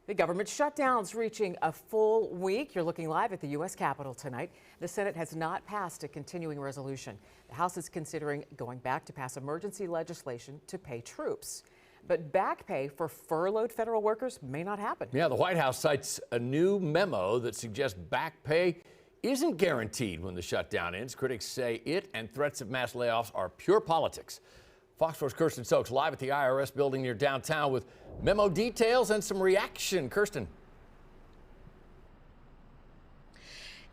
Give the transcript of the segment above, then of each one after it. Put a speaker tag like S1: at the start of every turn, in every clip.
S1: The government shutdown's reaching a full week. You're looking live at the U.S. Capitol tonight. The Senate has not passed a continuing resolution. The House is considering going back to pass emergency legislation to pay troops. But back pay for furloughed federal workers may not happen.
S2: Yeah, the White House cites a new memo that suggests back pay isn't guaranteed when the shutdown ends. Critics say it and threats of mass layoffs are pure politics. Fox 4's Kirsten Stokes live at the IRS building near downtown with memo details and some reaction. Kirsten.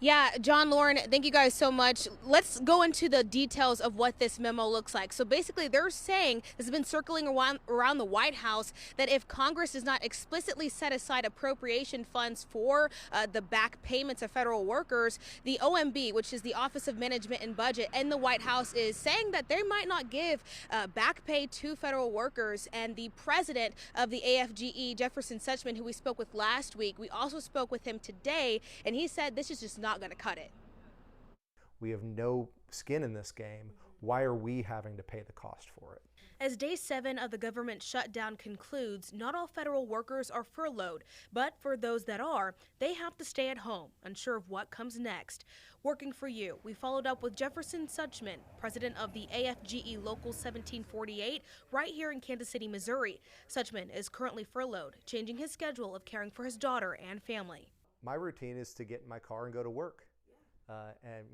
S3: Yeah, John, Lauren, thank you guys so much. Let's go into the details of what this memo looks like. So basically, they're saying, this has been circling around the White House, that if Congress does not explicitly set aside appropriation funds for the back payments of federal workers, the OMB, which is the Office of Management and Budget, and the White House is saying that they might not give back pay to federal workers. And the president of the AFGE, Jefferson Suchman, who we spoke with last week, we also spoke with him today, and he said this is just not going to cut it.
S4: We have no skin in this game. Why are we having to pay the cost for it?
S3: As day 7 of the government shutdown concludes, not all federal workers are furloughed, but for those that are, they have to stay at home, unsure of what comes next. Working for you, we followed up with Jefferson Suchman, president of the AFGE Local 1748, right here in Kansas City, Missouri. Suchman is currently furloughed, changing his schedule of caring for his daughter and family.
S4: My routine is to get in my car and go to work and,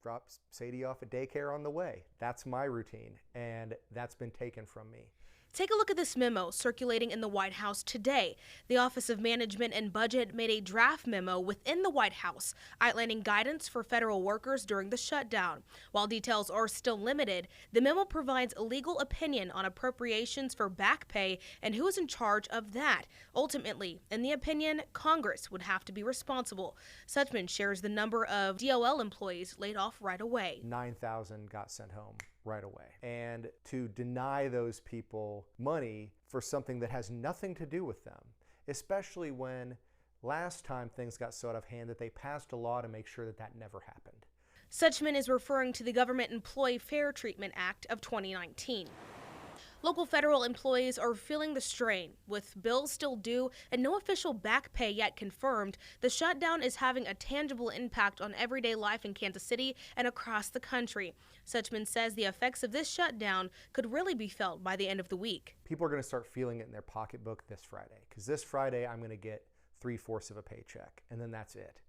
S4: drop Sadie off at daycare on the way. That's my routine, and that's been taken from me.
S3: Take a look at this memo circulating in the White House today. The Office of Management and Budget made a draft memo within the White House outlining guidance for federal workers during the shutdown. While details are still limited, the memo provides a legal opinion on appropriations for back pay and who is in charge of that. Ultimately, in the opinion, Congress would have to be responsible. Suchman shares the number of DOL employees laid off right away.
S4: 9,000 got sent home right away. And to deny those people money for something that has nothing to do with them, especially when last time things got so out of hand that they passed a law to make sure that that never happened.
S3: Suchman is referring to the Government Employee Fair Treatment Act of 2019. Local federal employees are feeling the strain. With bills still due and no official back pay yet confirmed, the shutdown is having a tangible impact on everyday life in Kansas City and across the country. Suchman says the effects of this shutdown could really be felt by the end of the week.
S4: People are going to start feeling it in their pocketbook this Friday, because this Friday I'm going to get 3/4 of a paycheck, and then that's it.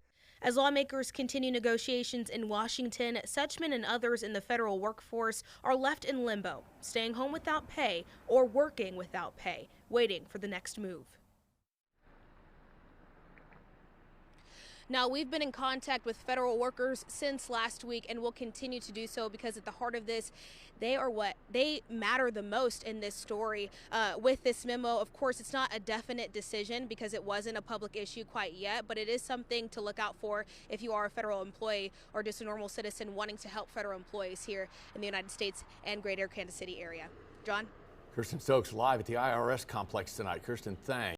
S3: As lawmakers continue negotiations in Washington, Suchman and others in the federal workforce are left in limbo, staying home without pay or working without pay, waiting for the next move. Now, we've been in contact with federal workers since last week and will continue to do so because at the heart of this, they matter the most in this story. With this memo, of course, it's not a definite decision because it wasn't a public issue quite yet, but it is something to look out for if you are a federal employee or just a normal citizen wanting to help federal employees here in the United States and greater Kansas City area. John?
S2: Kirsten Stokes live at the IRS complex tonight. Kirsten, thanks.